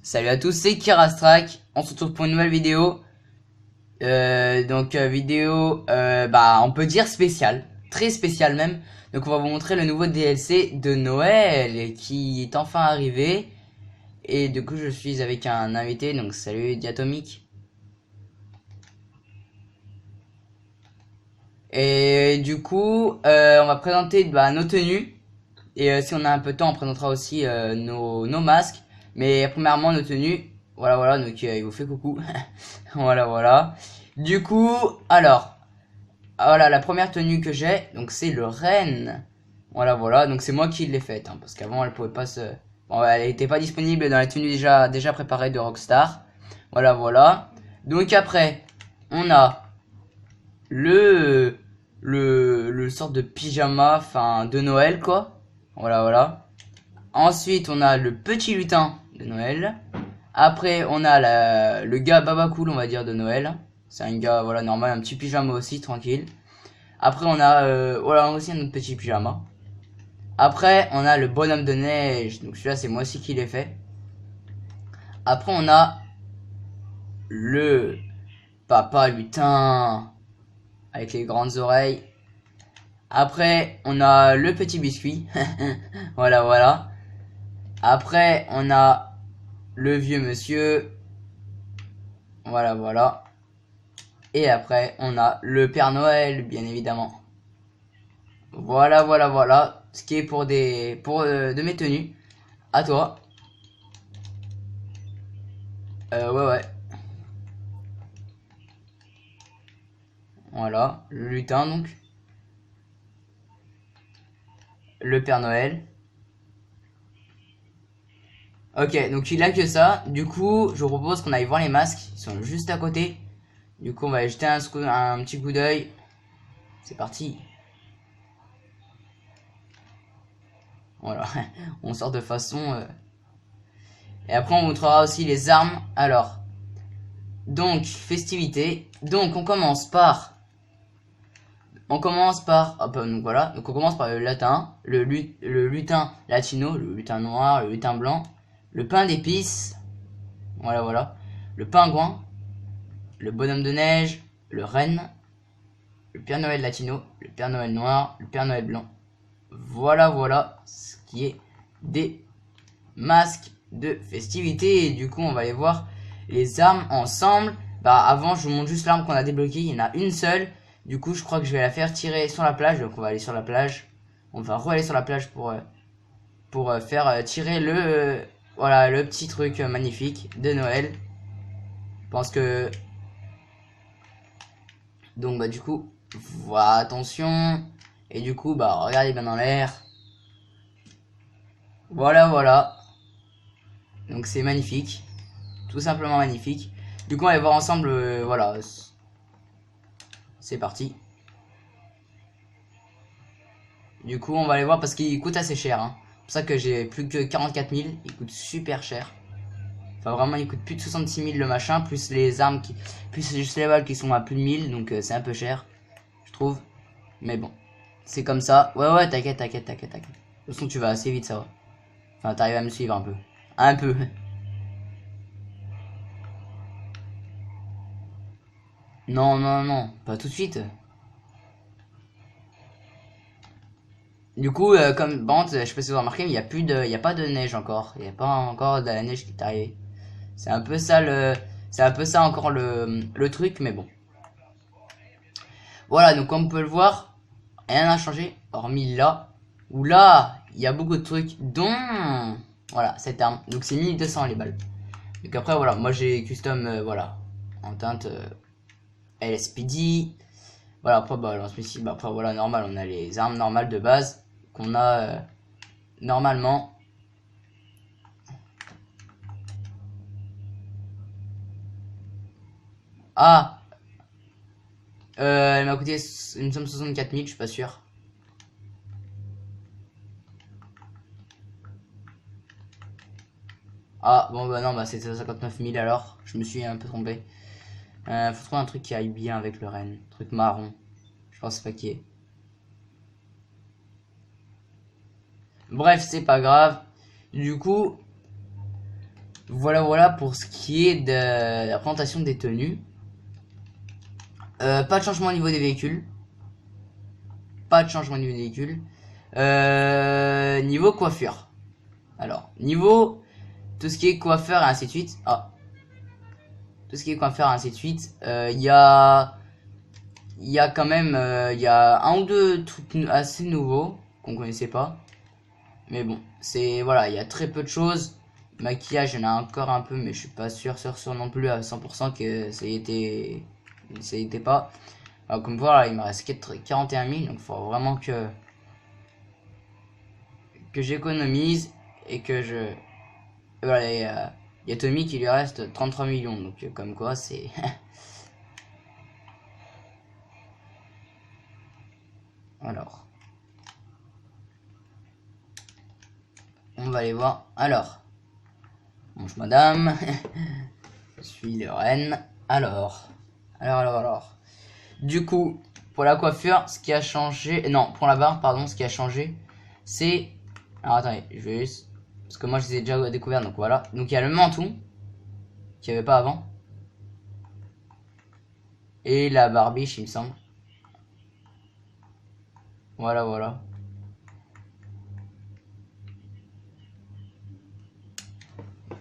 Salut à tous, c'est Kirastrak. On se retrouve pour une nouvelle vidéo. Vidéo, on peut dire spéciale, très spéciale même. Donc on va vous montrer le nouveau DLC de Noël qui est enfin arrivé. Et du coup je suis avec un invité, donc salut Diatomique. Et du coup, on va présenter nos tenues. Et si on a un peu de temps, on présentera aussi nos masques. Mais premièrement, nos tenues. Voilà, voilà, donc il vous fait coucou. Voilà, voilà. Du coup, alors, voilà, la première tenue que j'ai, donc c'est le renne. Voilà, voilà, donc c'est moi qui l'ai faite, hein, parce qu'avant elle pouvait pas se... Bon, elle était pas disponible dans les tenues déjà préparées de Rockstar. Voilà, voilà. Donc après, on a le le sorte de pyjama, enfin de Noël quoi. Voilà, voilà. Ensuite, on a le petit lutin de Noël. Après, on a le gars baba cool, on va dire, de Noël. C'est un gars, voilà, normal, un petit pyjama aussi, tranquille. Après, on a, voilà, aussi un autre petit pyjama. Après, on a le bonhomme de neige. Donc celui-là, c'est moi aussi qui l'ai fait. Après, on a le papa lutin avec les grandes oreilles. Après, on a le petit biscuit. Voilà, voilà. Après, on a le vieux monsieur. Voilà, voilà. Et après, on a le Père Noël, bien évidemment. Voilà, voilà, voilà. Ce qui est pour de mes tenues. À toi. Ouais, ouais. Voilà. Le lutin, donc. Le Père Noël. Ok, donc il a que ça. Du coup, je vous propose qu'on aille voir les masques. Ils sont juste à côté. Du coup, on va aller jeter un petit coup d'œil. C'est parti. Voilà. On sort de façon... Et après, on montrera aussi les armes. Alors, donc, festivité. Donc, on commence par... Hop, donc voilà. Donc, on commence par le latin, le lutin latino, le lutin noir, le lutin blanc, le pain d'épices. Voilà, voilà. Le pingouin, le bonhomme de neige, le renne, le Père Noël latino, le Père Noël noir, le Père Noël blanc. Voilà, voilà ce qui est des masques de festivité. Et du coup, on va aller voir les armes ensemble. Avant, je vous montre juste l'arme qu'on a débloquée. Il y en a une seule. Du coup, je crois que je vais la faire tirer sur la plage. Donc, on va aller sur la plage. On va re-aller sur la plage pour faire tirer voilà, le petit truc magnifique de Noël. Je pense que... Donc, du coup, voilà, attention. Et du coup, regardez bien dans l'air. Voilà, voilà. Donc, c'est magnifique. Tout simplement magnifique. Du coup, on va voir ensemble, voilà. C'est parti. Du coup, on va aller voir parce qu'il coûte assez cher. Hein. C'est pour ça que j'ai plus que 44 000. Il coûte super cher. Enfin, vraiment, il coûte plus de 66 000 le machin. Plus les armes, plus juste les balles qui sont à plus de 1000. Donc, c'est un peu cher. Je trouve. Mais bon. C'est comme ça. Ouais, ouais, t'inquiète, t'inquiète, t'inquiète, t'inquiète. De toute façon, tu vas assez vite, ça va. Enfin, t'arrives à me suivre un peu. Un peu. Non, non, non. Pas tout de suite. Du coup, comme bon, je sais pas si vous avez remarqué, mais il y a pas de neige encore. Il y a pas encore de la neige qui est arrivée. C'est un peu ça c'est un peu ça encore le truc, mais bon. Voilà, donc comme on peut le voir, rien n'a changé, hormis là, où là, il y a beaucoup de trucs, dont, voilà, cette arme. Donc c'est 1200 les balles. Donc après, voilà, moi j'ai custom, voilà, en teinte LSPD. Voilà, après, lance-missile, après, voilà, normal, on a les armes normales de base qu'on a normalement. Ah, elle m'a coûté une somme 64 000, je suis pas sûr. Ah, bon, non, c'était 59 000 alors. Je me suis un peu trompé. Faut trouver un truc qui aille bien avec le renne. Un truc marron. Je pense pas qu'il y ait. Bref, c'est pas grave. Du coup, Voilà, voilà pour ce qui est de la présentation des tenues. Pas de changement au niveau des véhicules. Pas de changement au niveau des véhicules. Niveau coiffure. Alors, niveau tout ce qui est coiffeur et ainsi de suite. Ah, tout ce qui est coiffeur et ainsi de suite. Il y a quand même il y a un ou deux trucs assez nouveaux qu'on connaissait pas. Mais bon, c'est voilà, il y a très peu de choses. Maquillage, il y en a encore un peu, mais je suis pas sûr non plus à 100% que ça y était pas. Alors, comme voilà, il me reste 41 000, donc il faut vraiment que j'économise et que je et voilà, il y a Tommy qui lui reste 33 millions, donc comme quoi c'est alors on va aller voir. Alors, bonjour madame, je suis le reine. Alors. Du coup, pour la coiffure, ce qui a changé, non, pour la barbe, pardon, ce qui a changé, c'est, alors attendez, je vais juste, parce que moi je les ai déjà découverts, donc voilà. Donc il y a le menton, qu'il n'y avait pas avant, et la barbiche, il me semble. Voilà, voilà.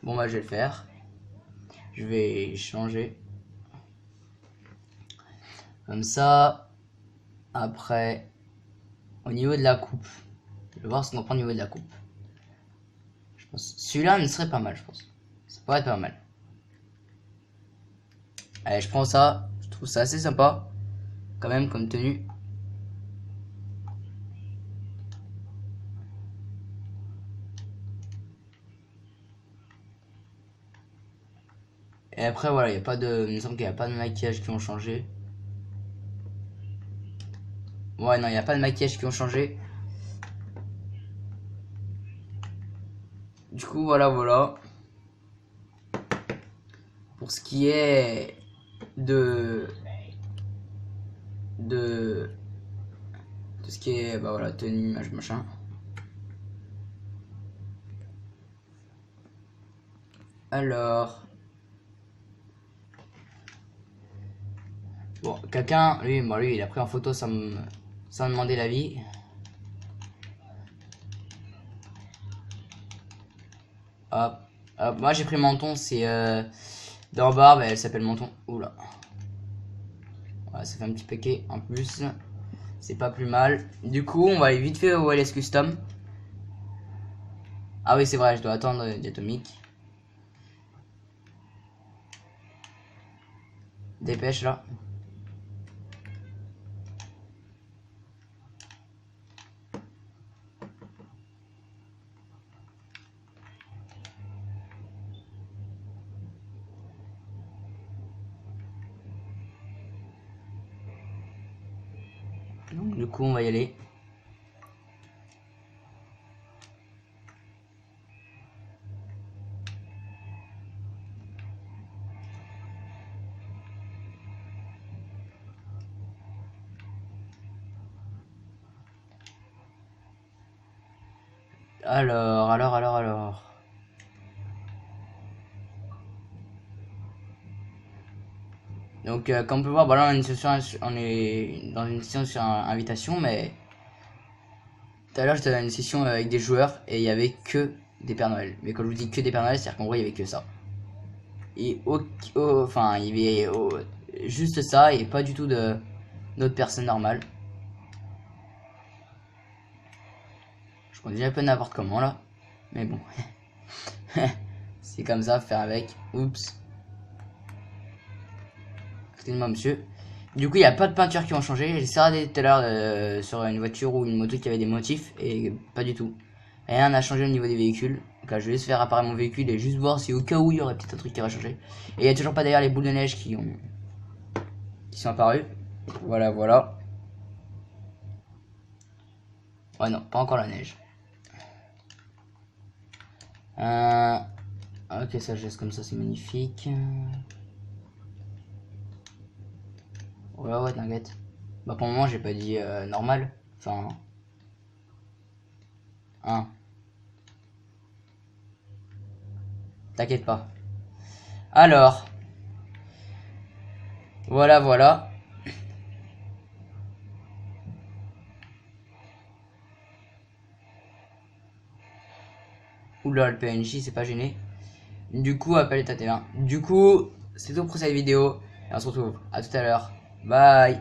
Bon bah je vais le faire. Je vais changer. Comme ça. Après, au niveau de la coupe. Je vais voir ce qu'on prend au niveau de la coupe. Je pense celui-là ne serait pas mal, je pense. Ça pourrait être pas mal. Allez, je prends ça. Je trouve ça assez sympa. Quand même, comme tenue. Et après, voilà, il y a pas de. Il me semble qu'il n'y a pas de maquillage qui ont changé. Ouais, non, il n'y a pas de maquillage qui ont changé. Du coup, voilà, voilà. Pour ce qui est de tout ce qui est, bah voilà, tenue, machin. Alors. Bon, quelqu'un, lui, il a pris en photo sans me demander l'avis. Hop, hop. Moi j'ai pris menton, c'est dans barbe, elle s'appelle menton. Oula. Voilà, ça fait un petit paquet en plus. C'est pas plus mal. Du coup, on va aller vite fait au LS Custom. Ah oui, c'est vrai, je dois attendre Diatomic. Dépêche là. Donc, du coup, on va y aller. Alors. Donc, comme on peut voir, bah là, on est dans une session sur invitation, mais tout à l'heure, j'étais dans une session avec des joueurs et il y avait que des Pères Noël. Mais quand je vous dis que des Pères Noël, c'est-à-dire qu'en vrai, il y avait que ça. Et enfin, il y avait juste ça et pas du tout d'autres personnes normales. Je conduis un peu n'importe comment là, mais bon. C'est comme ça, faire avec. Oups. Excusez-moi, monsieur. Du coup, il n'y a pas de peinture qui ont changé. J'ai essayé tout à l'heure sur une voiture ou une moto qui avait des motifs et pas du tout. Rien n'a changé au niveau des véhicules. Donc là, je vais juste faire apparaître mon véhicule et juste voir si au cas où il y aurait peut-être un truc qui aurait changé. Et il n'y a toujours pas d'ailleurs les boules de neige qui sont apparues. Voilà, voilà. Ouais, non, pas encore la neige. Ok, ça je laisse comme ça, c'est magnifique. Ouais, t'inquiète. Bah, pour le moment, j'ai pas dit normal. Enfin. Hein. T'inquiète pas. Alors, voilà, voilà. Oula, le PNJ, c'est pas gêné. Du coup, appelle ta T1. Du coup, c'est tout pour cette vidéo. Et on se retrouve à tout à l'heure. Bye.